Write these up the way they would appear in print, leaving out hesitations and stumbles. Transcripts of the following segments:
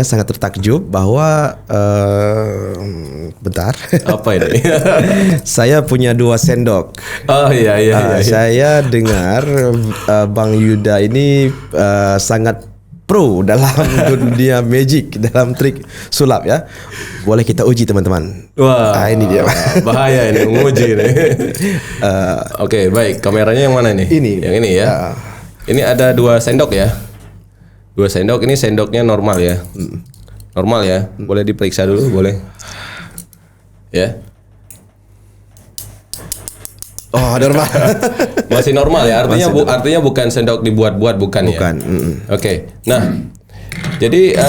Saya sangat tertakjub bahwa bentar. Apa ini? Saya punya 2 sendok. Oh iya. Saya dengar Bang Yuda ini sangat pro dalam dunia magic, dalam trik sulap ya. Boleh kita uji teman-teman. Wah, ini dia. Bahaya ini menguji nih. Oke, baik. Kameranya yang mana nih? Ini. Yang ini ya. Ini ada 2 sendok ya. 2 sendok, ini sendoknya normal ya. Normal ya. Boleh diperiksa dulu, boleh. Ya. Oh, normal. Masih normal ya. Artinya bukan sendok dibuat-buat, bukan ya. Bukan. Oke. Nah, jadi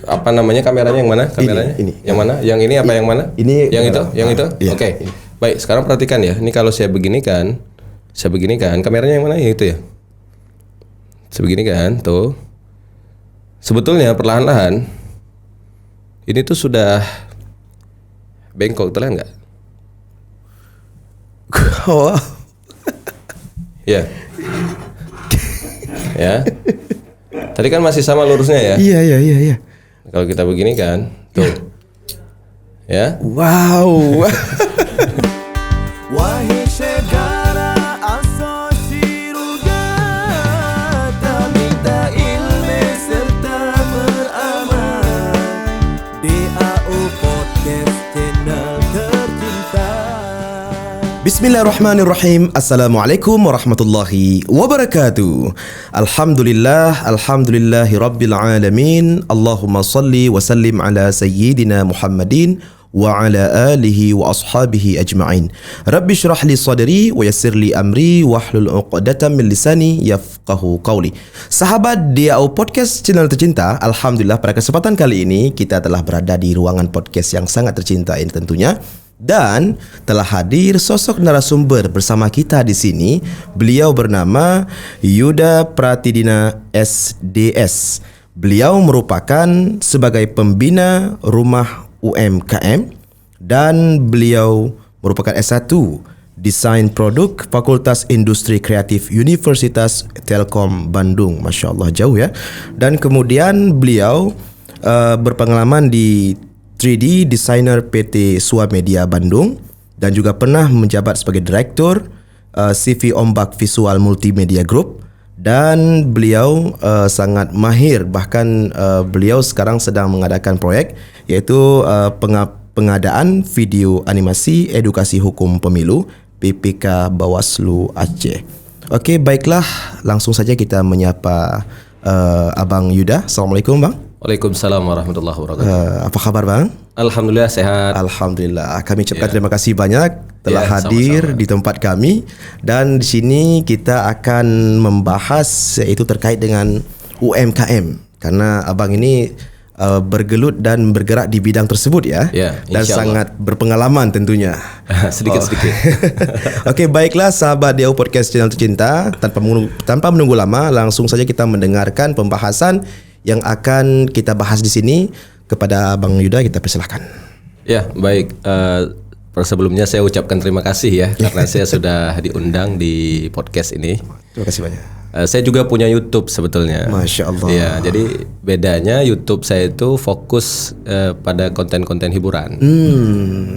apa namanya kameranya yang mana? Kameranya? Ini. Yang mana? Yang ini apa yang mana? Ini yang itu? Yang itu? Iya. Oke. Baik, sekarang perhatikan ya. Ini kalau saya begini kan, kameranya yang mana? Yang itu ya. Sebegini kan, tuh. Sebetulnya perlahan-lahan ini tuh sudah bengkok, terlihat nggak? Oh. Ya. Ya. Tadi kan masih sama lurusnya ya. Iya. Kalau kita begini kan, tuh. Ya. Wow. Wahai segala asosiasi ruga, tak minta ilmu serta beramal. DAO Podcast channel tercinta. Bismillahirrahmanirrahim. Assalamualaikum warahmatullahi wabarakatuh. Alhamdulillahi rabbil alamin. Allahumma salli wa sallim ala sayyidina Muhammadin wa ala alihi wa ashabihi ajma'in. Rabbi syrah li sadri wa yassir li amri wahlul 'uqdatam min lisani yafqahu qawli. Sahabat DAO Podcast channel tercinta, alhamdulillah pada kesempatan kali ini kita telah berada di ruangan podcast yang sangat tercinta ini tentunya. Dan telah hadir sosok narasumber bersama kita di sini. Beliau bernama Yuda Pratidina SDS. Beliau merupakan sebagai pembina rumah UMKM dan beliau merupakan S1 Desain Produk Fakultas Industri Kreatif Universitas Telkom Bandung. Masya Allah jauh ya. Dan kemudian beliau berpengalaman di 3D Designer PT Suamedia Bandung dan juga pernah menjabat sebagai Direktur CV Ombak Visual Multimedia Group, dan beliau sangat mahir, bahkan beliau sekarang sedang mengadakan proyek yaitu pengadaan video animasi edukasi hukum pemilu PPK Bawaslu Aceh. Okey, baiklah, langsung saja kita menyapa Abang Yuda. Assalamualaikum Bang. Waalaikumsalam warahmatullahi wabarakatuh. Apa kabar Bang? Alhamdulillah sehat. Alhamdulillah. Kami ucapkan terima kasih banyak telah hadir sama-sama di tempat kami, dan di sini kita akan membahas yaitu terkait dengan UMKM, karena Abang ini bergelut dan bergerak di bidang tersebut ya, dan sangat berpengalaman tentunya. Sedikit-sedikit. Okey, baiklah sahabat DAO Podcast channel tercinta, tanpa menunggu lama, langsung saja kita mendengarkan pembahasan yang akan kita bahas di sini. Kepada Bang Yuda kita persilahkan. Ya, baik. Sebelumnya saya ucapkan terima kasih ya karena saya sudah diundang di podcast ini. Terima kasih banyak. Saya juga punya YouTube sebetulnya. Masya Allah. Ya, jadi bedanya YouTube saya itu fokus pada konten-konten hiburan.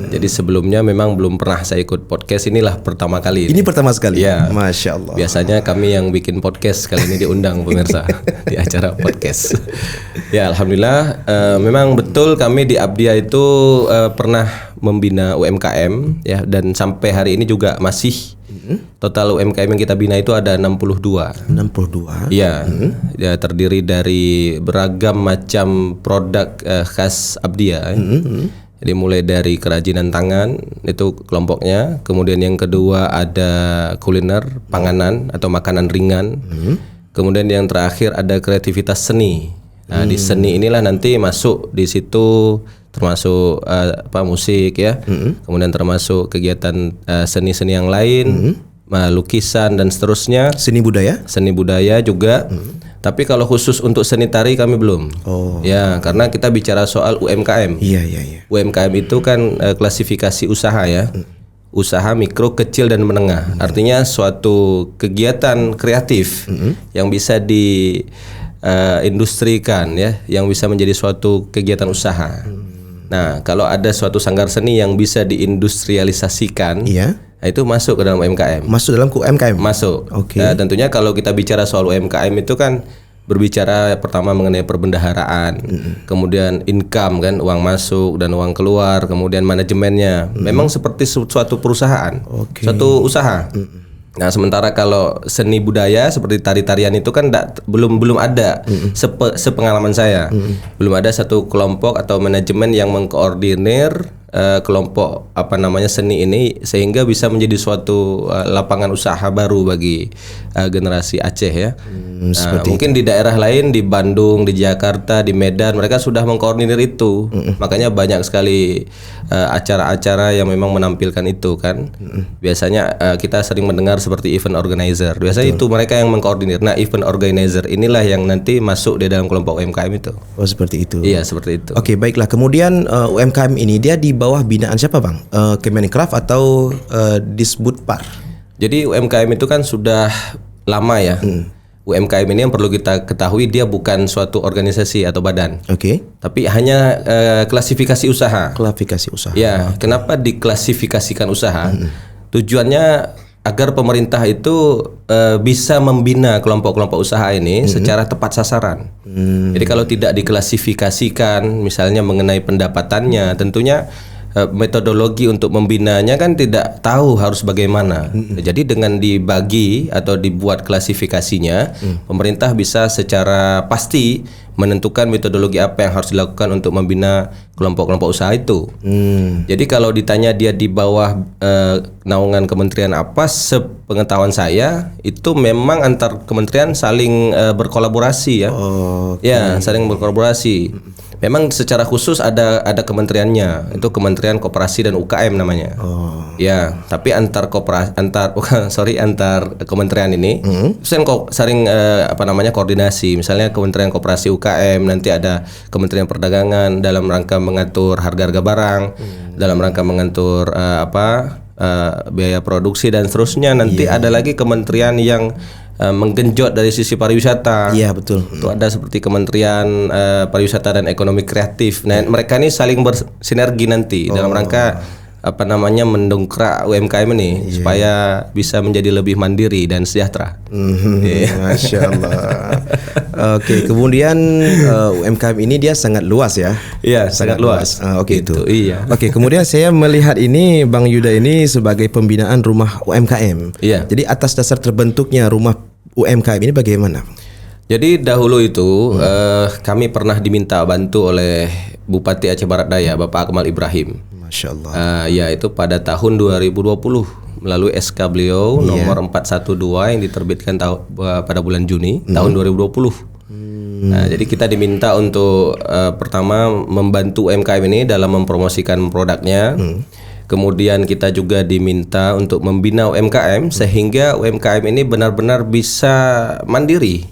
Jadi sebelumnya memang belum pernah saya ikut podcast, inilah pertama kali. Ini pertama sekali. Ya. Masya Allah. Biasanya kami yang bikin podcast, kali ini diundang pemirsa di acara podcast. Ya, alhamdulillah. Memang betul kami di Abdia itu pernah membina UMKM ya, dan sampai hari ini juga masih. Total UMKM yang kita bina itu ada 62. 62. Iya. Ya, terdiri dari beragam macam produk khas Abdia. Jadi mulai dari kerajinan tangan itu kelompoknya, kemudian yang kedua ada kuliner, panganan atau makanan ringan. Kemudian yang terakhir ada kreativitas seni. Nah, di seni inilah nanti masuk di situ termasuk musik ya. Kemudian termasuk kegiatan seni-seni yang lain, lukisan dan seterusnya. Seni budaya juga. Tapi kalau khusus untuk seni tari kami belum. Ya, karena kita bicara soal UMKM. Iya. UMKM itu kan klasifikasi usaha ya. Usaha mikro, kecil dan menengah. Artinya suatu kegiatan kreatif yang bisa industrikan ya, yang bisa menjadi suatu kegiatan usaha. Nah, kalau ada suatu sanggar seni yang bisa diindustrialisasikan, Iya. nah, itu masuk ke dalam UMKM. Masuk dalam UMKM. Masuk. Oke. Tentunya kalau kita bicara soal UMKM itu kan berbicara pertama mengenai perbendaharaan, kemudian income kan, uang masuk dan uang keluar, kemudian manajemennya. Memang seperti suatu perusahaan, suatu usaha. Nah, sementara kalau seni budaya seperti tari-tarian itu kan belum ada sepengalaman saya. Belum ada satu kelompok atau manajemen yang mengkoordinir kelompok seni ini sehingga bisa menjadi suatu lapangan usaha baru bagi generasi Aceh ya. Mungkin di daerah lain, di Bandung, di Jakarta, di Medan, mereka sudah mengkoordinir itu. Makanya banyak sekali acara-acara yang memang menampilkan itu kan. Biasanya kita sering mendengar seperti event organizer. Biasanya itu mereka yang mengkoordinir. Nah, event organizer inilah yang nanti masuk di dalam kelompok UMKM itu. Oh, seperti itu. Iya, seperti itu. Oke, baiklah. Kemudian UMKM ini dia di bawah binaan siapa, Bang? Kemenkraf atau Disbudpar? Jadi UMKM itu kan sudah lama ya. UMKM ini yang perlu kita ketahui dia bukan suatu organisasi atau badan. Oke. Tapi hanya klasifikasi usaha. Klasifikasi usaha. Ya, kenapa diklasifikasikan usaha? Tujuannya agar pemerintah itu bisa membina kelompok-kelompok usaha ini secara tepat sasaran. Jadi kalau tidak diklasifikasikan, misalnya mengenai pendapatannya, tentunya metodologi untuk membinanya kan tidak tahu harus bagaimana. Jadi dengan dibagi atau dibuat klasifikasinya, pemerintah bisa secara pasti menentukan metodologi apa yang harus dilakukan untuk membina kelompok-kelompok usaha itu. Jadi kalau ditanya dia di bawah naungan kementerian apa, sepengetahuan saya itu memang antar kementerian saling berkolaborasi ya. Ya, saling berkolaborasi. Memang secara khusus ada kementeriannya, itu Kementerian Koperasi dan UKM namanya. Ya, tapi antar kementerian ini sering koordinasi. Misalnya Kementerian Koperasi UKM, nanti ada Kementerian Perdagangan dalam rangka mengatur harga-harga barang, dalam rangka mengatur biaya produksi dan seterusnya. Nanti ada lagi kementerian yang menggenjot dari sisi pariwisata. Iya, betul. Itu ada seperti Kementerian Pariwisata dan Ekonomi Kreatif. Nah, mereka ini saling bersinergi nanti dalam rangka mendongkrak UMKM ini supaya bisa menjadi lebih mandiri dan sejahtera. Masya Allah. Oke, kemudian UMKM ini dia sangat luas ya. Iya, sangat luas. Oke, gitu, itu. Iya. Oke, kemudian saya melihat ini Bang Yuda ini sebagai pembinaan rumah UMKM. Iya. Jadi atas dasar terbentuknya rumah UMKM ini bagaimana? Jadi dahulu itu kami pernah diminta bantu oleh Bupati Aceh Barat Daya, Bapak Akmal Ibrahim. Masya Allah. Ya, itu pada tahun 2020 melalui SK beliau nomor 412 yang diterbitkan pada bulan Juni tahun 2020. Nah, jadi kita diminta untuk pertama membantu UMKM ini dalam mempromosikan produknya. Kemudian kita juga diminta untuk membina UMKM sehingga UMKM ini benar-benar bisa mandiri.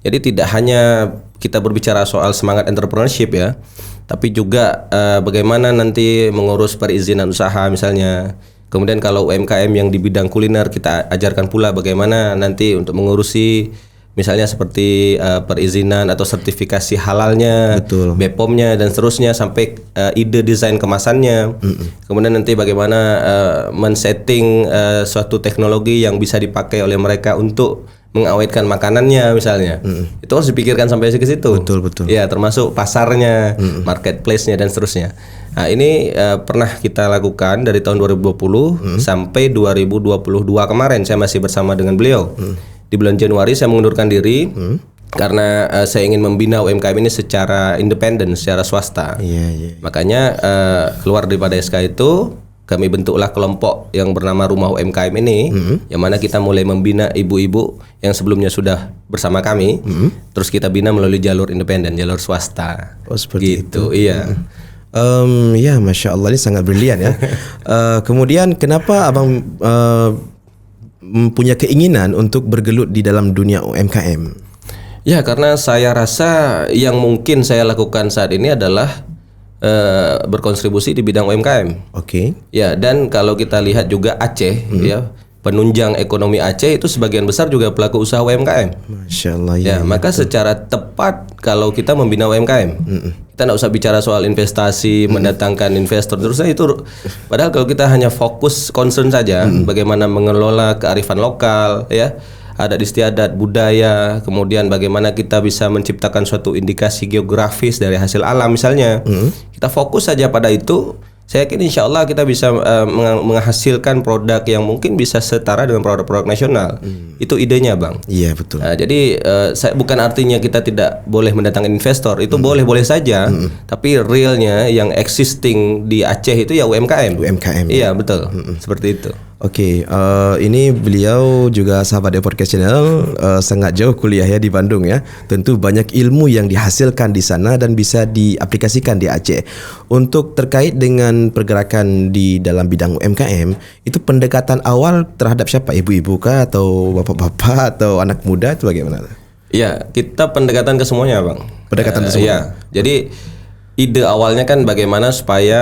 Jadi tidak hanya kita berbicara soal semangat entrepreneurship ya, tapi juga bagaimana nanti mengurus perizinan usaha misalnya. Kemudian kalau UMKM yang di bidang kuliner kita ajarkan pula bagaimana nanti untuk mengurusi misalnya seperti perizinan atau sertifikasi halalnya, BPOM-nya dan seterusnya sampai ide desain kemasannya. Kemudian nanti bagaimana men-setting suatu teknologi yang bisa dipakai oleh mereka untuk mengawetkan makanannya misalnya. Itu harus dipikirkan sampai ke situ. Betul. Ya, termasuk pasarnya, marketplace-nya dan seterusnya. Nah, ini pernah kita lakukan dari tahun 2020 sampai 2022 kemarin saya masih bersama dengan beliau. Di bulan Januari saya mengundurkan diri karena saya ingin membina UMKM ini secara independen, secara swasta. Makanya keluar daripada SK itu kami bentuklah kelompok yang bernama Rumah UMKM ini, yang mana kita mulai membina ibu-ibu yang sebelumnya sudah bersama kami, terus kita bina melalui jalur independen, jalur swasta. Oh, seperti gitu. itu. Iya. Ya, Masya Allah, ini sangat brilian ya. Kemudian kenapa abang punya keinginan untuk bergelut di dalam dunia UMKM? Ya, karena saya rasa yang mungkin saya lakukan saat ini adalah berkontribusi di bidang UMKM. Oke. Ya, dan kalau kita lihat juga Aceh ya, penunjang ekonomi Aceh itu sebagian besar juga pelaku usaha UMKM. Masya Allah Ya, maka secara tepat kalau kita membina UMKM, kita nggak usah bicara soal investasi, mendatangkan investor terusnya itu. Padahal kalau kita hanya fokus concern saja, bagaimana mengelola kearifan lokal, ya, adat istiadat, budaya, kemudian bagaimana kita bisa menciptakan suatu indikasi geografis dari hasil alam misalnya, kita fokus saja pada itu. Saya yakin insya Allah kita bisa menghasilkan produk yang mungkin bisa setara dengan produk-produk nasional. Itu idenya, Bang. Iya, betul. Nah, jadi bukan artinya kita tidak boleh mendatangkan investor. Itu boleh-boleh saja. Tapi realnya yang existing di Aceh itu ya UMKM. UMKM. Iya, betul. Seperti itu. Oke, ini beliau juga sahabat The Podcast Channel, sangat jauh kuliah ya di Bandung ya. Tentu banyak ilmu yang dihasilkan di sana dan bisa diaplikasikan di Aceh. Untuk terkait dengan pergerakan di dalam bidang UMKM, itu pendekatan awal terhadap siapa? Ibu-ibu kah atau bapak-bapak atau anak muda itu bagaimana? Iya, kita pendekatan ke semuanya, Bang. Pendekatan ke semua. Iya. Jadi ide awalnya kan bagaimana supaya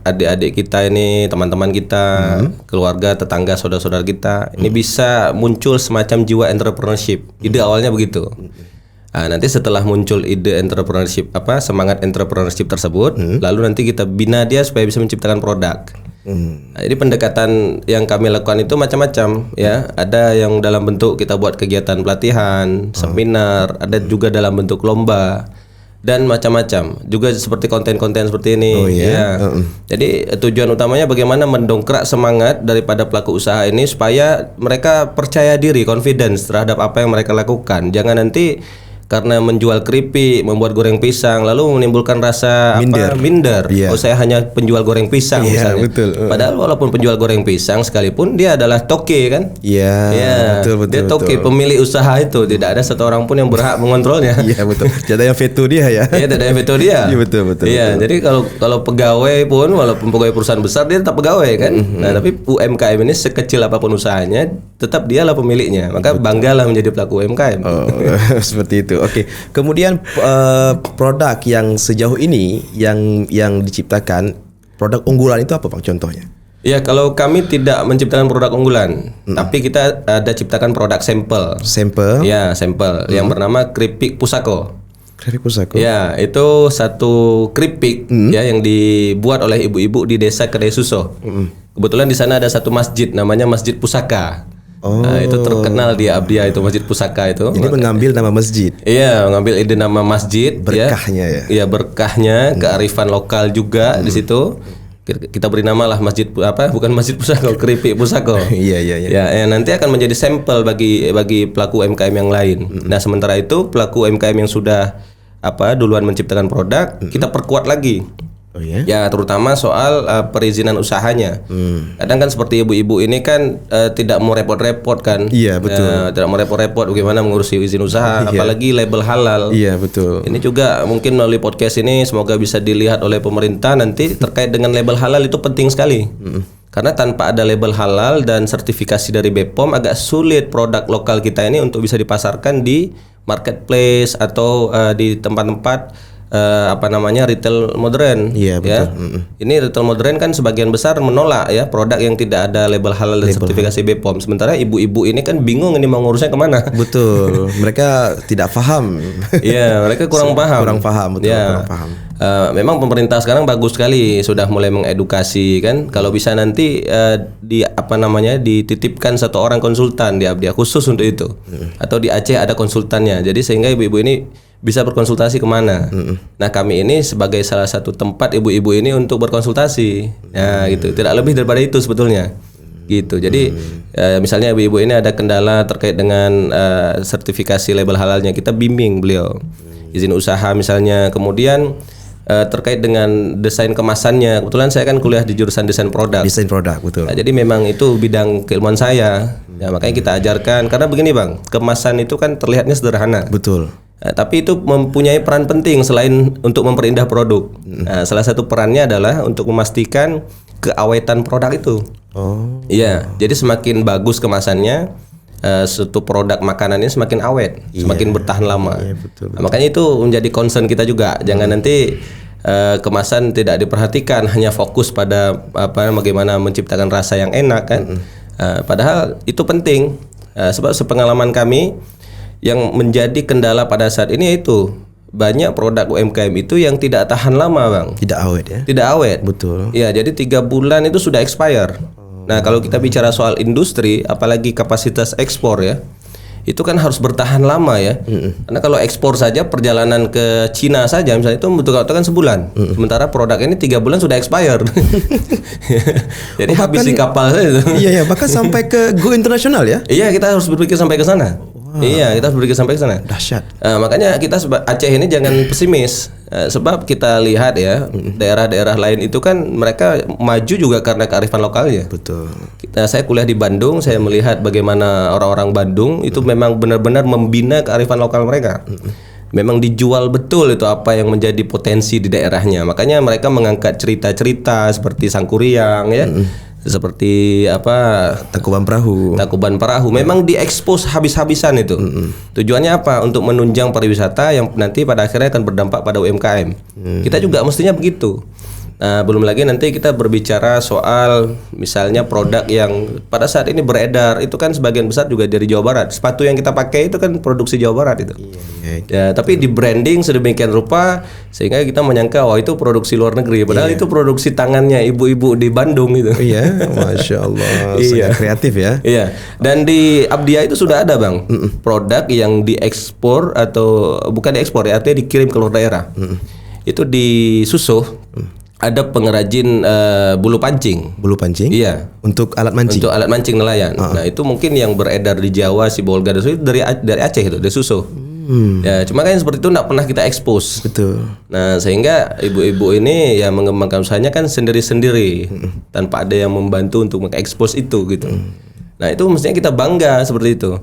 adik-adik kita ini, teman-teman kita, keluarga, tetangga, saudara-saudara kita ini bisa muncul semacam jiwa entrepreneurship. Ide awalnya begitu. Nah, nanti setelah muncul ide entrepreneurship, semangat entrepreneurship tersebut, lalu nanti kita bina dia supaya bisa menciptakan produk. Nah, jadi pendekatan yang kami lakukan itu macam-macam ya. Ada yang dalam bentuk kita buat kegiatan pelatihan, seminar, ada juga dalam bentuk lomba. Dan macam-macam juga seperti konten-konten seperti ini. Ya. Jadi tujuan utamanya bagaimana mendongkrak semangat daripada pelaku usaha ini supaya mereka percaya diri, confidence terhadap apa yang mereka lakukan. Jangan nanti karena menjual keripik, membuat goreng pisang, lalu menimbulkan rasa minder. Yeah. Oh, saya hanya penjual goreng pisang misalnya. Betul. Padahal walaupun penjual goreng pisang sekalipun dia adalah toke kan? Iya. Betul. Dia toke, pemilik usaha itu. Tidak ada satu orang pun yang berhak mengontrolnya. Iya, betul. Tidak ada yang veto dia ya. Iya, tidak ada yang veto dia. Iya, betul. Iya, jadi kalau pegawai pun walaupun pegawai perusahaan besar dia tetap pegawai kan. Nah, tapi UMKM ini sekecil apapun usahanya tetap dialah pemiliknya. Maka banggalah menjadi pelaku UMKM. Oh, seperti itu. Oke. Kemudian produk yang sejauh ini yang diciptakan, produk unggulan itu apa, Bang, contohnya? Ya, kalau kami tidak menciptakan produk unggulan, tapi kita ada ciptakan produk sampel. Sampel? Ya, sampel yang bernama keripik pusako. Keripik pusako. Ya, itu satu keripik ya yang dibuat oleh ibu-ibu di desa Kedai Suso. Kebetulan di sana ada satu masjid namanya Masjid Pusaka. Nah, itu terkenal di Abdia itu Masjid Pusaka itu. Ini mengambil nama masjid. Iya, mengambil ide nama masjid. Berkahnya ya. Iya, berkahnya, kearifan lokal juga di situ. Kita beri nama lah masjid bukan Masjid Pusako, keripik pusako. Iya. Ya, nanti akan menjadi sampel bagi pelaku UMKM yang lain. Nah, sementara itu pelaku UMKM yang sudah duluan menciptakan produk, kita perkuat lagi. Oh ya? Ya, terutama soal perizinan usahanya. Kadang kan seperti ibu-ibu ini kan tidak mau repot-repot kan. Iya, betul. Tidak mau repot-repot bagaimana mengurusi izin usaha, apalagi label halal. Iya, betul. Ini juga mungkin melalui podcast ini semoga bisa dilihat oleh pemerintah nanti terkait dengan label halal itu penting sekali. Karena tanpa ada label halal dan sertifikasi dari BPOM agak sulit produk lokal kita ini untuk bisa dipasarkan di marketplace atau di tempat-tempat retail modern. Iya, betul. Ya. Ini retail modern kan sebagian besar menolak ya produk yang tidak ada label halal dan sertifikasi BPOM. Sementara ibu-ibu ini kan bingung ini mau ngurusnya kemana. Betul. Mereka tidak paham. Iya, mereka kurang paham. Kurang paham, betul. Ya. Kurang paham. Memang pemerintah sekarang bagus sekali sudah mulai mengedukasi kan. Kalau bisa nanti dititipkan satu orang konsultan di Abdia khusus untuk itu. Atau di Aceh ada konsultannya. Jadi sehingga ibu-ibu ini bisa berkonsultasi kemana. Nah, kami ini sebagai salah satu tempat ibu-ibu ini untuk berkonsultasi. Ya, gitu. Tidak lebih daripada itu sebetulnya. Gitu. Jadi misalnya ibu-ibu ini ada kendala terkait dengan sertifikasi label halalnya, kita bimbing beliau. Izin usaha misalnya, kemudian terkait dengan desain kemasannya. Kebetulan saya kan kuliah di jurusan desain produk. Desain produk, betul. Nah, jadi memang itu bidang keilmuan saya. Ya, makanya kita ajarkan karena begini, Bang, kemasan itu kan terlihatnya sederhana. Betul. Tapi itu mempunyai peran penting selain untuk memperindah produk. Nah, salah satu perannya adalah untuk memastikan keawetan produk itu. Oh. Iya, jadi semakin bagus kemasannya, suatu produk makanan ini semakin awet, semakin bertahan lama. Iya, betul. Nah, makanya itu menjadi concern kita juga. Jangan nanti kemasan tidak diperhatikan, hanya fokus pada bagaimana menciptakan rasa yang enak kan. Padahal itu penting, sebab sepengalaman kami yang menjadi kendala pada saat ini itu banyak produk UMKM itu yang tidak tahan lama, Bang. Tidak awet ya. Tidak awet. Betul. Ya, jadi 3 bulan itu sudah expire. Nah, kalau kita bicara soal industri, apalagi kapasitas ekspor ya, itu kan harus bertahan lama ya. Karena kalau ekspor saja perjalanan ke Cina saja misalnya itu membutuhkan kan sebulan. Sementara produk ini 3 bulan sudah expire. Jadi habis di kapal saja itu. Iya ya, bahkan sampai ke go internasional ya. Iya, kita harus berpikir sampai ke sana. Iya, kita harus berpikir sampai ke sana. Dahsyat. Makanya kita Aceh ini jangan pesimis. Sebab kita lihat ya, daerah-daerah lain itu kan mereka maju juga karena kearifan lokalnya. Betul. Saya kuliah di Bandung, saya melihat bagaimana orang-orang Bandung itu memang benar-benar membina kearifan lokal mereka. Memang dijual betul itu apa yang menjadi potensi di daerahnya. Makanya mereka mengangkat cerita-cerita seperti Sangkuriang ya. Seperti apa, Tangkuban Perahu. Memang diekspos habis-habisan itu. Tujuannya apa? Untuk menunjang pariwisata yang nanti pada akhirnya akan berdampak pada UMKM. Kita juga mestinya begitu. Nah, belum lagi nanti kita berbicara soal misalnya produk yang pada saat ini beredar itu kan sebagian besar juga dari Jawa Barat. Sepatu yang kita pakai itu kan produksi Jawa Barat itu. Ya, tapi di branding sedemikian rupa sehingga kita menyangka wah itu produksi luar negeri. Padahal itu produksi tangannya ibu-ibu di Bandung itu. Iya, Masya Allah. Sangat kreatif ya. Iya. Dan di Abdia itu sudah ada, Bang, produk yang diekspor atau bukan diekspor ya, artinya dikirim ke luar daerah. Itu di Susoh. Ada pengrajin bulu pancing. Bulu pancing? Iya. Untuk alat mancing? Untuk alat mancing nelayan. Nah, itu mungkin yang beredar di Jawa, Sibolga, itu dari Aceh itu, dari Susoh. Ya, cuma kan seperti itu tidak pernah kita expose. Betul. Nah, sehingga ibu-ibu ini ya mengembangkan usahanya kan sendiri-sendiri. Tanpa ada yang membantu untuk mengekspos itu gitu. Nah, itu mestinya kita bangga seperti itu.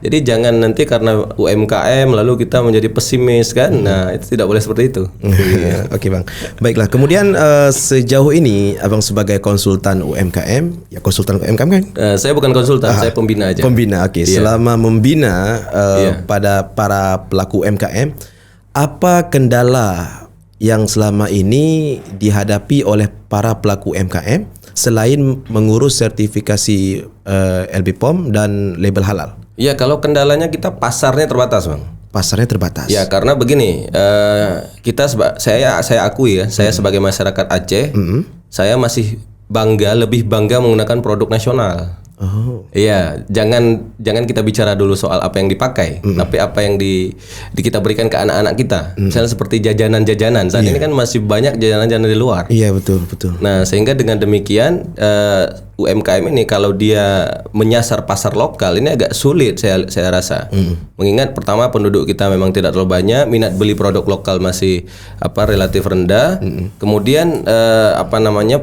Jadi jangan nanti karena UMKM lalu kita menjadi pesimis kan. Nah, itu tidak boleh seperti itu. Oke, Bang. Baiklah. Kemudian sejauh ini Abang sebagai konsultan UMKM, ya konsultan UMKM kan? Saya bukan konsultan, saya pembina aja. Pembina, oke. Iya. Selama membina pada para pelaku UMKM, apa kendala yang selama ini dihadapi oleh para pelaku UMKM selain mengurus sertifikasi LBPOM dan label halal? Ya, kalau kendalanya kita pasarnya terbatas, Bang. Pasarnya terbatas. Ya, karena begini, saya akui ya, saya sebagai masyarakat Aceh, saya masih lebih bangga menggunakan produk nasional. Oh. Iya, jangan kita bicara dulu soal apa yang dipakai, tapi apa yang kita berikan ke anak-anak kita. Misalnya seperti jajanan-jajanan. Saat ini kan masih banyak jajanan-jajanan di luar. Iya, betul. Nah, sehingga dengan demikian UMKM ini kalau dia menyasar pasar lokal ini agak sulit saya rasa. Mengingat pertama penduduk kita memang tidak terlalu banyak, minat beli produk lokal masih relatif rendah. Kemudian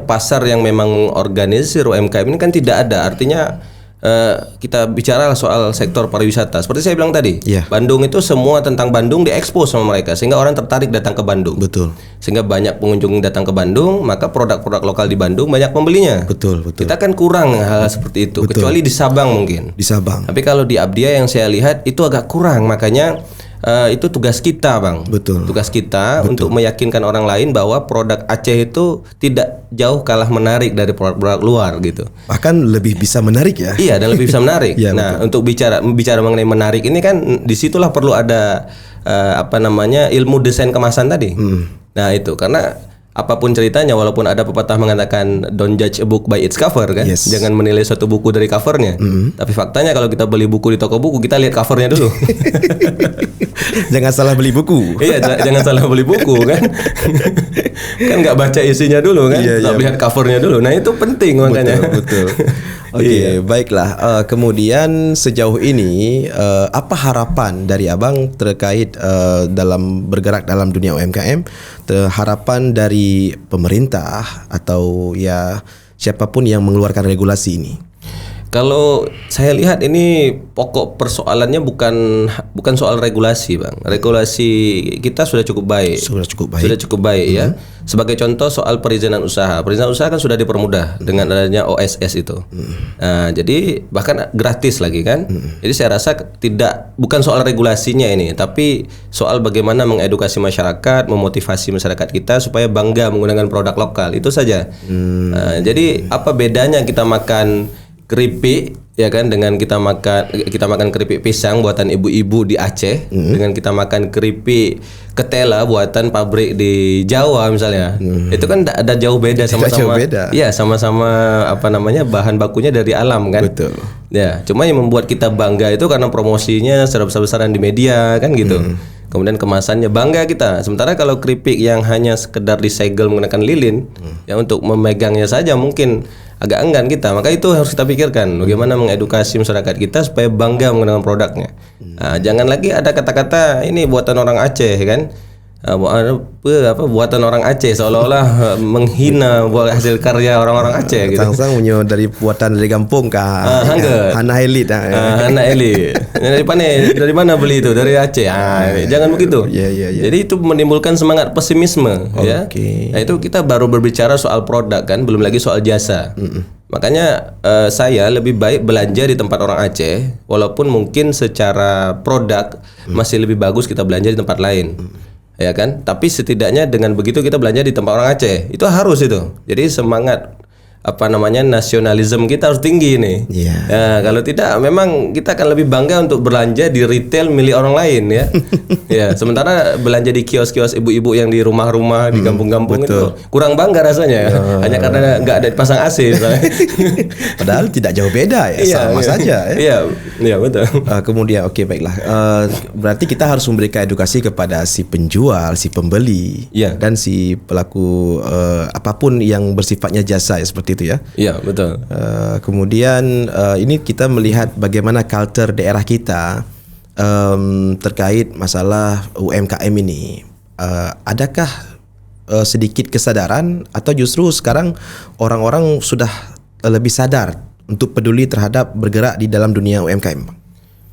pasar yang memang organisir UMKM ini kan tidak ada. Artinya kita bicara soal sektor pariwisata. Seperti saya bilang tadi, Bandung itu semua tentang Bandung diekspos sama mereka sehingga orang tertarik datang ke Bandung. Betul. Sehingga banyak pengunjung datang ke Bandung, maka produk-produk lokal di Bandung banyak pembelinya. Betul. Kita kan kurang hal seperti itu, kecuali di Sabang mungkin. Di Sabang. Tapi kalau di Abdia yang saya lihat itu agak kurang, makanya itu tugas kita, Bang. Betul. Tugas kita untuk meyakinkan orang lain bahwa produk Aceh itu tidak jauh kalah menarik dari produk-produk luar gitu. Bahkan lebih bisa menarik ya. Iya, dan lebih bisa menarik. Ya, nah, untuk bicara mengenai menarik ini kan disitulah perlu ada ilmu desain kemasan tadi. Nah, itu karena apapun ceritanya, walaupun ada pepatah mengatakan don't judge a book by its cover kan, jangan menilai suatu buku dari covernya. Tapi faktanya kalau kita beli buku di toko buku, kita lihat covernya dulu. Jangan salah beli buku. Iya, jangan salah beli buku kan. Kan nggak baca isinya dulu kan, lihat covernya dulu. Nah, itu penting makanya. Betul. Oke, baiklah. Kemudian sejauh ini apa harapan dari Abang terkait dalam bergerak dalam dunia UMKM? Harapan dari pemerintah atau ya siapapun yang mengeluarkan regulasi ini? Kalau saya lihat ini pokok persoalannya bukan soal regulasi, Bang. Regulasi kita sudah cukup baik. Sudah cukup baik ya. Sebagai contoh soal perizinan usaha. Perizinan usaha kan sudah dipermudah dengan adanya OSS itu. Nah, jadi bahkan gratis lagi kan. Jadi saya rasa bukan soal regulasinya ini, tapi soal bagaimana mengedukasi masyarakat, memotivasi masyarakat kita supaya bangga menggunakan produk lokal. Itu saja. Nah, jadi apa bedanya kita makan keripik ya kan, dengan kita makan keripik pisang buatan ibu-ibu di Aceh, dengan kita makan keripik ketela buatan pabrik di Jawa misalnya, itu kan ada jauh beda, sama-sama. Iya, sama-sama bahan bakunya dari alam kan. Betul. Ya, cuma yang membuat kita bangga itu karena promosinya secara besar-besaran di media kan gitu. Kemudian kemasannya bangga kita. Sementara kalau keripik yang hanya sekedar disegel menggunakan lilin, ya untuk memegangnya saja mungkin agak enggan kita. Maka itu harus kita pikirkan bagaimana mengedukasi masyarakat kita supaya bangga menggunakan produknya. Nah, jangan lagi ada kata-kata ini buatan orang Aceh kan. Buatan orang Aceh, seolah-olah menghina hasil karya orang-orang Aceh gitu. Sang-sang punya buatan dari kampung kah? Hana elit. Hana elit. Dari mana beli itu? Dari Aceh. Jangan begitu. Jadi itu menimbulkan semangat pesimisme ya. Nah, itu kita baru berbicara soal produk kan, belum lagi soal jasa. Makanya saya lebih baik belanja di tempat orang Aceh, walaupun mungkin secara produk masih lebih bagus kita belanja di tempat lain. Ya kan, tapi setidaknya dengan begitu kita belanja di tempat orang Aceh, itu harus itu. Jadi semangat nasionalisme kita harus tinggi nih. Ya, kalau tidak memang kita akan lebih bangga untuk belanja di retail milik orang lain ya. Ya, sementara belanja di kios-kios ibu-ibu yang di rumah-rumah di kampung-kampung itu kurang bangga rasanya. Hanya karena nggak ada dipasang AC misalnya. Padahal tidak jauh beda ya, sama saja ya. Iya betul. Kemudian baiklah. Berarti kita harus memberikan edukasi kepada si penjual, si pembeli, dan si pelaku apapun yang bersifatnya jasa ya, seperti itu ya. Iya betul. Kemudian ini kita melihat bagaimana culture daerah kita terkait masalah UMKM ini. Adakah sedikit kesadaran atau justru sekarang orang-orang sudah lebih sadar untuk peduli terhadap bergerak di dalam dunia UMKM?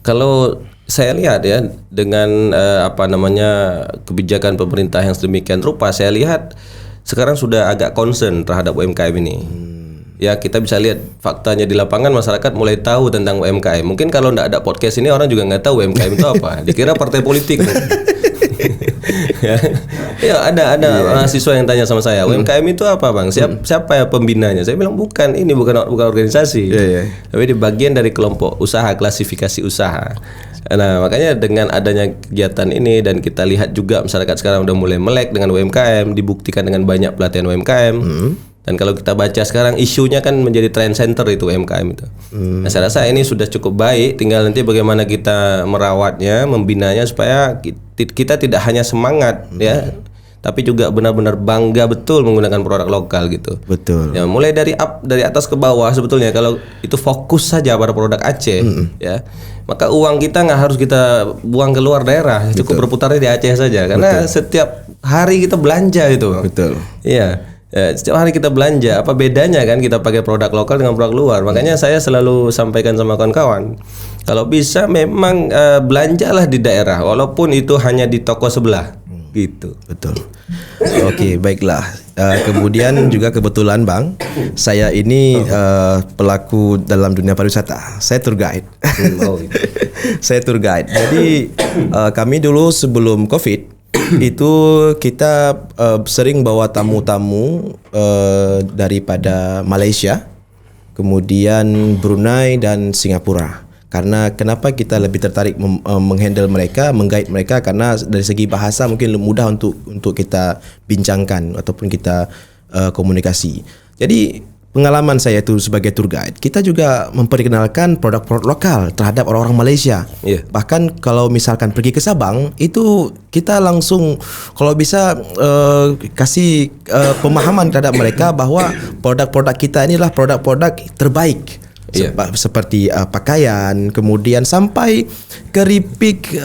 Kalau saya lihat ya, dengan kebijakan pemerintah yang sedemikian rupa, saya lihat sekarang sudah agak concern terhadap UMKM ini. Ya, kita bisa lihat faktanya di lapangan, masyarakat mulai tahu tentang UMKM. Mungkin kalau tidak ada podcast ini orang juga nggak tahu UMKM itu apa. Dikira partai politik. Ada mahasiswa yang tanya sama saya, UMKM itu apa bang? Siapa ya pembinanya? Saya bilang bukan organisasi. Tapi di bagian dari kelompok usaha, klasifikasi usaha. Nah, makanya dengan adanya kegiatan ini dan kita lihat juga masyarakat sekarang udah mulai melek dengan UMKM, dibuktikan dengan banyak pelatihan UMKM. Dan kalau kita baca sekarang isunya kan menjadi trend center itu UMKM itu. Nah, saya rasa ini sudah cukup baik, tinggal nanti bagaimana kita merawatnya, membinanya supaya kita tidak hanya semangat ya, tapi juga benar-benar bangga betul menggunakan produk lokal gitu. Betul. Ya, mulai dari atas ke bawah sebetulnya kalau itu fokus saja pada produk Aceh ya, maka uang kita nggak harus kita buang ke luar daerah, cukup berputarnya di Aceh saja karena setiap hari kita belanja itu. Betul. Iya. Ya, setiap hari kita belanja, apa bedanya kan kita pakai produk lokal dengan produk luar? Makanya saya selalu sampaikan sama kawan-kawan, kalau bisa memang belanjalah di daerah, walaupun itu hanya di toko sebelah, gitu. Betul. Baiklah. Kemudian juga kebetulan bang, saya ini pelaku dalam dunia pariwisata. Saya tour guide. Saya tour guide. Jadi kami dulu sebelum COVID itu kita sering bawa tamu-tamu daripada Malaysia, kemudian Brunei dan Singapura. Karena kenapa kita lebih tertarik menghandle mereka, mengguide mereka, karena dari segi bahasa mungkin mudah untuk kita bincangkan ataupun kita komunikasi. Jadi pengalaman saya itu sebagai tour guide, kita juga memperkenalkan produk-produk lokal terhadap orang-orang Malaysia. Bahkan kalau misalkan pergi ke Sabang, itu kita langsung kalau bisa kasih pemahaman terhadap mereka bahwa produk-produk kita inilah produk-produk terbaik. Seperti pakaian, kemudian sampai keripik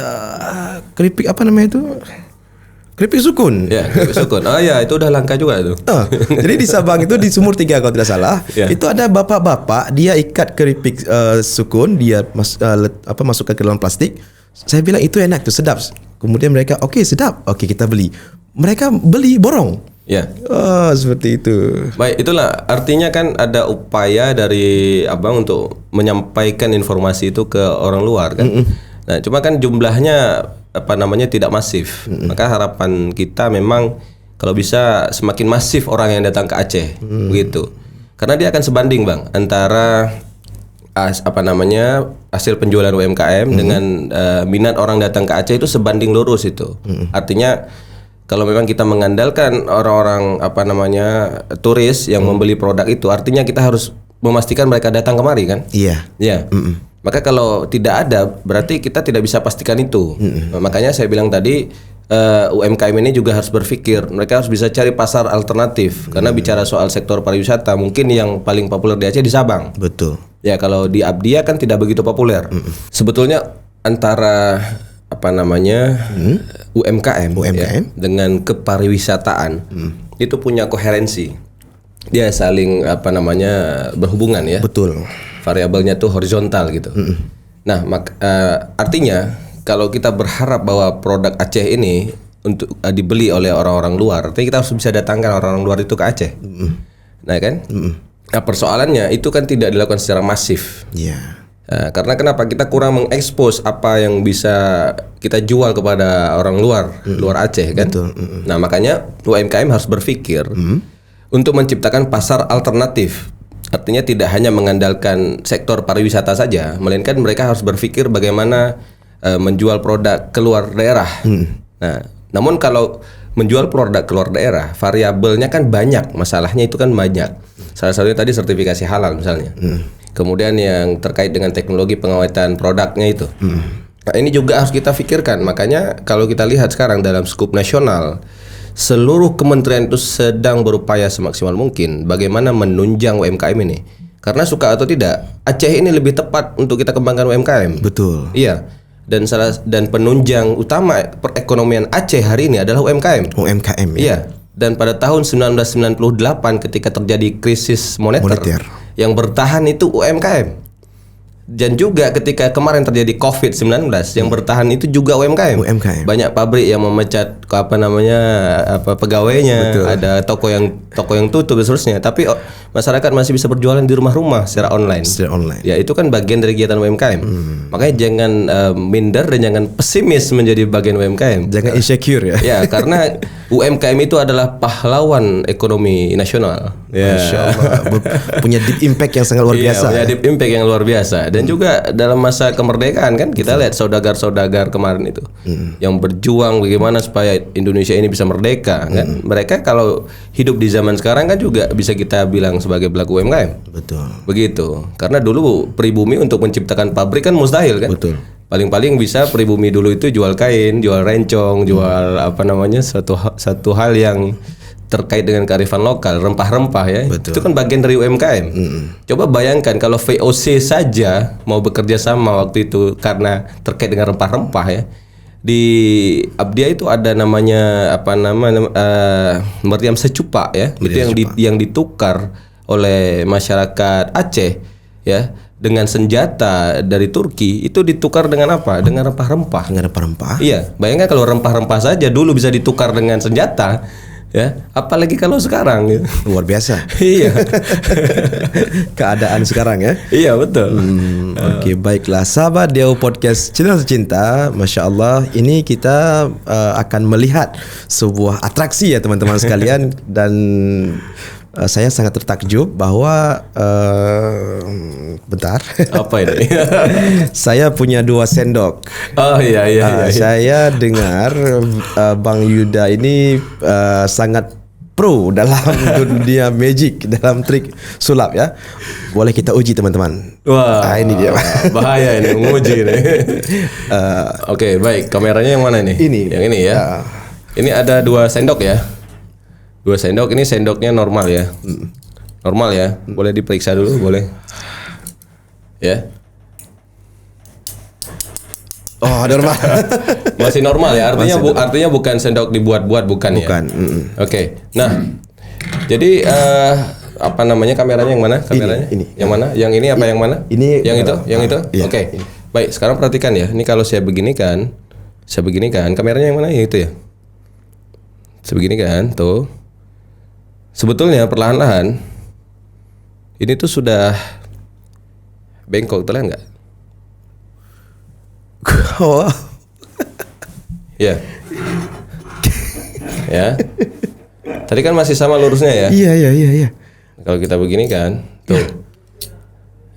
apa namanya itu? Keripik sukun. Ya, keripik sukun. Itu udah langka juga itu. Jadi di Sabang itu di Sumur 3 kalau tidak salah, itu ada bapak-bapak dia ikat keripik sukun, dia masukkan ke dalam plastik. Saya bilang itu enak tuh, sedap. Kemudian mereka sedap. Kita beli. Mereka beli borong. Ya. Seperti itu. Baik, itulah artinya kan ada upaya dari abang untuk menyampaikan informasi itu ke orang luar kan. Nah, cuma kan jumlahnya tidak masif. Maka harapan kita memang kalau bisa semakin masif orang yang datang ke Aceh, begitu. Karena dia akan sebanding bang antara hasil penjualan UMKM dengan minat orang datang ke Aceh itu sebanding lurus itu. Artinya kalau memang kita mengandalkan orang-orang turis yang membeli produk itu, artinya kita harus memastikan mereka datang kemari kan? Iya. Ya. Maka kalau tidak ada, berarti kita tidak bisa pastikan itu. Makanya saya bilang tadi UMKM ini juga harus berpikir, mereka harus bisa cari pasar alternatif. Karena bicara soal sektor pariwisata, mungkin yang paling populer di Aceh di Sabang. Betul. Ya kalau di Abdia kan tidak begitu populer. Sebetulnya antara UMKM ya, dengan kepariwisataan itu punya koherensi. Dia saling berhubungan ya. Betul. Variabelnya tuh horizontal gitu. Nah, artinya kalau kita berharap bahwa produk Aceh ini untuk dibeli oleh orang-orang luar, artinya kita harus bisa datangkan orang-orang luar itu ke Aceh. Nah kan? Nah, persoalannya itu kan tidak dilakukan secara masif. Iya. Nah, karena kenapa? Kita kurang mengekspos apa yang bisa kita jual kepada orang luar Aceh kan? Betul. Nah, makanya UMKM harus berpikir untuk menciptakan pasar alternatif. Artinya tidak hanya mengandalkan sektor pariwisata saja, melainkan mereka harus berpikir bagaimana menjual produk keluar daerah. Nah, namun kalau menjual produk keluar daerah, variabelnya kan banyak, masalahnya itu kan banyak. Salah satunya tadi sertifikasi halal misalnya. Kemudian yang terkait dengan teknologi pengawetan produknya itu. Nah, ini juga harus kita pikirkan. Makanya kalau kita lihat sekarang dalam skup nasional, seluruh kementerian itu sedang berupaya semaksimal mungkin bagaimana menunjang UMKM ini. Karena suka atau tidak, Aceh ini lebih tepat untuk kita kembangkan UMKM. Betul. Iya. Dan penunjang utama perekonomian Aceh hari ini adalah UMKM. UMKM ya. Iya. Dan pada tahun 1998 ketika terjadi krisis moneter. Yang bertahan itu UMKM. Dan juga ketika kemarin terjadi COVID-19 yang bertahan itu juga UMKM. Banyak pabrik yang memecat pegawainya, betul. Ada toko yang tutup dan seterusnya. Tapi masyarakat masih bisa berjualan di rumah-rumah secara online. Ya itu kan bagian dari kegiatan UMKM. Makanya jangan minder dan jangan pesimis menjadi bagian UMKM. Jangan insecure ya. Ya karena UMKM itu adalah pahlawan ekonomi nasional. Masya Allah. Punya deep impact yang sangat luar biasa. Punya deep impact yang luar biasa. Dan juga dalam masa kemerdekaan kan kita lihat saudagar-saudagar kemarin itu yang berjuang bagaimana supaya Indonesia ini bisa merdeka kan. Mereka kalau hidup di zaman sekarang kan juga bisa kita bilang sebagai pelaku UMKM. Betul. Begitu. Karena dulu pribumi untuk menciptakan pabrik kan mustahil kan. Betul. Paling-paling bisa pribumi dulu itu jual kain, jual rencong, jual satu hal yang terkait dengan kearifan lokal, rempah-rempah ya. Betul. Itu kan bagian dari UMKM. Coba bayangkan kalau VOC saja mau bekerja sama waktu itu karena terkait dengan rempah-rempah ya. Di Abdia itu ada namanya meriam secupa ya. Meriam itu yang ditukar oleh masyarakat Aceh ya dengan senjata dari Turki itu ditukar dengan apa? Dengan rempah-rempah. Dengan rempah-rempah. Iya, bayangkan kalau rempah-rempah saja dulu bisa ditukar dengan senjata. Ya, apalagi kalau sekarang gitu. Luar biasa. Iya. Keadaan sekarang ya. Iya betul. Oke, baiklah sahabat Deo Podcast Cinta Tercinta, Masya Allah ini kita akan melihat sebuah atraksi ya teman-teman sekalian. Dan saya sangat tertakjub bahwa bentar. Apa ini? Saya punya 2 sendok. Oh iya. Saya dengar Bang Yuda ini sangat pro dalam dunia magic, dalam trik sulap ya. Boleh kita uji teman-teman. Wah, ini dia. Bahaya ini menguji ini. Oke, baik. Kameranya yang mana ini? Ini. Yang ini ya. Ini ada 2 sendok ya. 2 sendok, ini sendoknya normal ya. Normal ya. Boleh diperiksa dulu, boleh. Ya. Oh, normal. Masih normal ya. Artinya bukan sendok dibuat-buat bukan ya. Bukan. Oke. Nah, jadi kameranya yang mana? Kameranya? Ini. Yang mana? Yang ini apa yang mana? Ini yang itu? Yang itu? Iya. Oke. Baik, sekarang perhatikan ya. Ini kalau saya beginikan, kameranya yang mana? Yang itu ya. Sebegini kan, tuh. Sebetulnya perlahan-lahan ini tuh sudah bengkok, terlihat nggak? Oh. Ya. Ya. Tadi kan masih sama lurusnya ya? Iya. Kalau kita begini kan, tuh.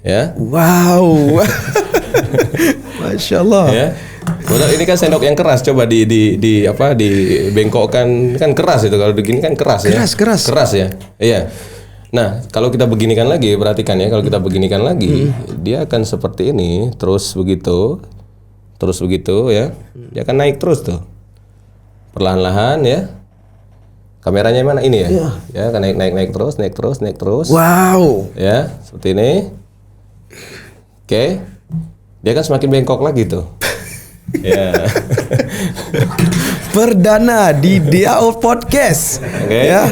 Ya. Wow. Masya Allah. Ya. Padahal ini kan sendok yang keras, coba di bengkokkan, kan keras itu, kalau begini kan keras ya. Keras ya. Iya. Nah, kalau kita beginikan lagi, perhatikan ya, kalau kita beginikan lagi, dia akan seperti ini, terus begitu ya. Dia akan naik terus tuh. Perlahan-lahan ya. Kameranya mana ini ya? Ya, akan naik terus. Wow. Ya, seperti ini. Oke. Dia kan semakin bengkok lagi tuh. Ya. Perdana di DAO Podcast. Oke. Ya.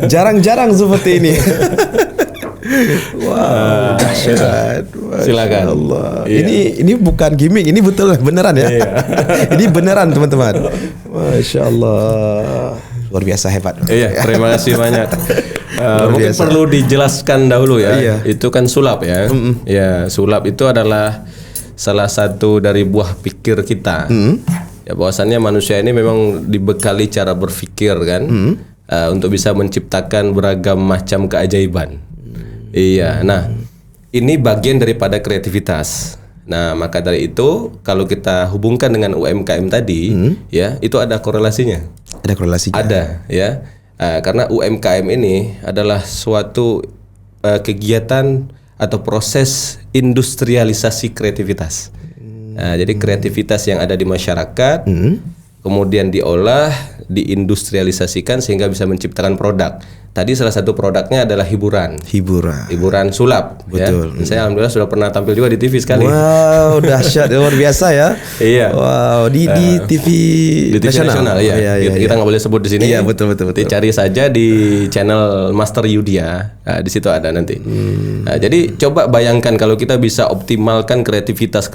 Jarang-jarang seperti ini. Wow, dahsyat. Silakan. Allah. Iya. Ini bukan gimmick, ini betul beneran ya. Iya. Ini beneran teman-teman. Masya Allah. Luar biasa hebat. Iya, terima kasih banyak. Mungkin biasa. perlu dijelaskan dahulu ya. Iya. Itu kan sulap ya. Ya, sulap itu adalah salah satu dari buah pikir kita. Ya, bahwasannya manusia ini memang dibekali cara berpikir kan, untuk bisa menciptakan beragam macam keajaiban. Iya. Nah, ini bagian daripada kreativitas. Nah, maka dari itu kalau kita hubungkan dengan UMKM tadi, ya, itu ada korelasinya. Ada korelasinya. Ada, ya. Karena UMKM ini adalah suatu kegiatan atau proses industrialisasi kreativitas. Jadi kreativitas yang ada di masyarakat, kemudian diolah, diindustrialisasikan sehingga bisa menciptakan produk. Tadi salah satu produknya adalah hiburan sulap. Betul. Ya. Saya alhamdulillah sudah pernah tampil juga di TV sekali. Wow, dahsyat, luar biasa ya. Iya. Wow, di TV nasional. Iya. Kita nggak boleh sebut di sini. Iya, betul. Dicari saja di channel Master Yudia. Nah, di situ ada nanti. Nah, jadi coba bayangkan kalau kita bisa optimalkan kreativitas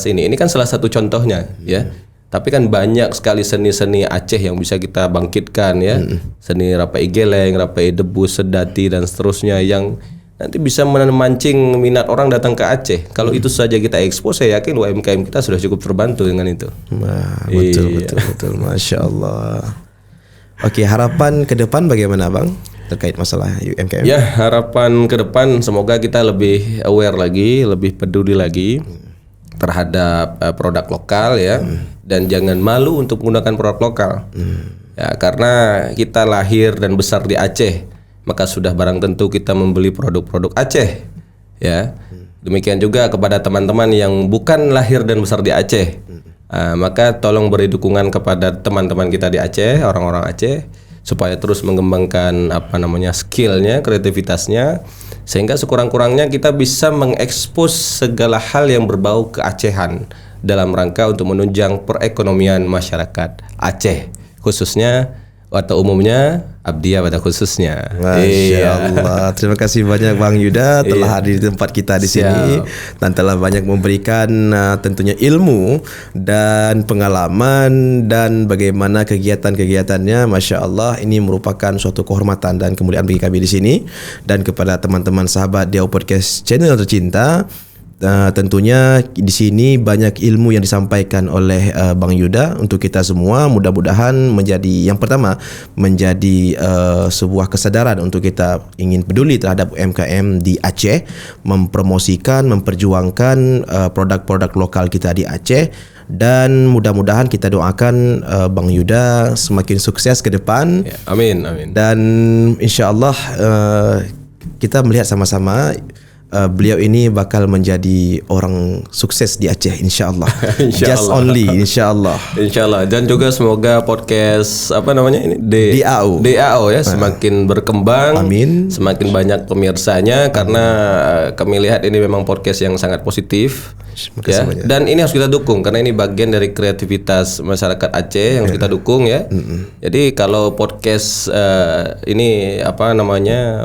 ini. Ini kan salah satu contohnya, ya. Tapi kan banyak sekali seni-seni Aceh yang bisa kita bangkitkan ya. Seni Rapai Geleng, Rapai Debus, Sedati dan seterusnya yang nanti bisa memancing minat orang datang ke Aceh. Kalau itu saja kita ekspos, saya yakin UMKM kita sudah cukup terbantu dengan itu. Wah, betul. Masya Allah. Oke, harapan ke depan bagaimana Bang terkait masalah UMKM? Ya, harapan ke depan semoga kita lebih aware lagi, lebih peduli lagi terhadap produk lokal ya. Dan jangan malu untuk menggunakan produk lokal. Ya, karena kita lahir dan besar di Aceh, maka sudah barang tentu kita membeli produk-produk Aceh. Ya. Demikian juga kepada teman-teman yang bukan lahir dan besar di Aceh. Maka tolong beri dukungan kepada teman-teman kita di Aceh, orang-orang Aceh, supaya terus mengembangkan skillnya, kreativitasnya, sehingga sekurang-kurangnya kita bisa mengekspos segala hal yang berbau keacehan dalam rangka untuk menunjang perekonomian masyarakat Aceh, khususnya atau umumnya Abdia pada khususnya. Masya Allah. Terima kasih banyak Bang Yuda telah hadir di tempat kita di sini dan telah banyak memberikan tentunya ilmu dan pengalaman dan bagaimana kegiatan-kegiatannya. Masya Allah, ini merupakan suatu kehormatan dan kemuliaan bagi kami di sini dan kepada teman-teman sahabat DAO Podcast channel tercinta. Tentunya di sini banyak ilmu yang disampaikan oleh Bang Yuda untuk kita semua. Mudah-mudahan menjadi yang pertama menjadi sebuah kesadaran untuk kita ingin peduli terhadap UMKM di Aceh, mempromosikan, memperjuangkan produk-produk lokal kita di Aceh, dan mudah-mudahan kita doakan Bang Yuda semakin sukses ke depan. Ya, amin. Dan insya-Allah kita melihat sama-sama beliau ini bakal menjadi orang sukses di Aceh, insya-Allah. Just only, insya-Allah. Insya-Allah. Dan juga semoga podcast ini DAO ya semakin berkembang. Amin. Semakin banyak pemirsanya karena kami lihat ini memang podcast yang sangat positif. Ya. Dan ini harus kita dukung karena ini bagian dari kreativitas masyarakat Aceh yang harus kita dukung ya. Jadi kalau podcast ini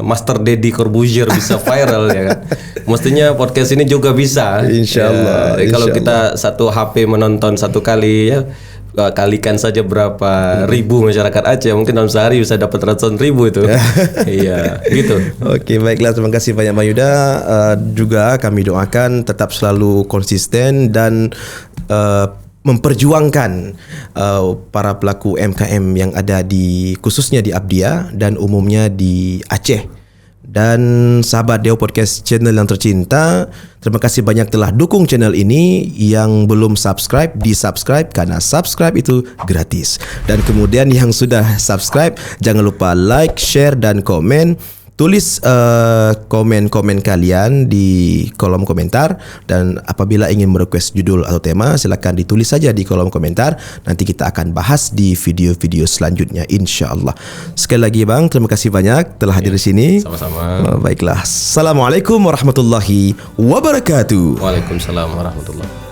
Master Deddy Corbuzier bisa viral ya kan. Mestinya podcast ini juga bisa. Insyaallah. Ya, kalau kita satu HP menonton satu kali ya, kalikan saja berapa ribu masyarakat Aceh, mungkin dalam sehari bisa dapat ratusan ribu itu. Iya, gitu. Oke, baiklah, terima kasih banyak Bang Yuda. Juga kami doakan tetap selalu konsisten dan memperjuangkan para pelaku UMKM yang ada khususnya di Abdia dan umumnya di Aceh. Dan sahabat Deo Podcast channel yang tercinta, terima kasih banyak telah dukung channel ini. Yang belum subscribe, di-subscribe karena subscribe itu gratis. Dan kemudian yang sudah subscribe, jangan lupa like, share dan komen. Tulis komen-komen kalian di kolom komentar. Dan apabila ingin merequest judul atau tema, silakan ditulis saja di kolom komentar. Nanti kita akan bahas di video-video selanjutnya, insya-Allah. Sekali lagi Bang, terima kasih banyak telah hadir di sini. Sama-sama. Baiklah. Assalamualaikum warahmatullahi wabarakatuh. Waalaikumsalam warahmatullahi.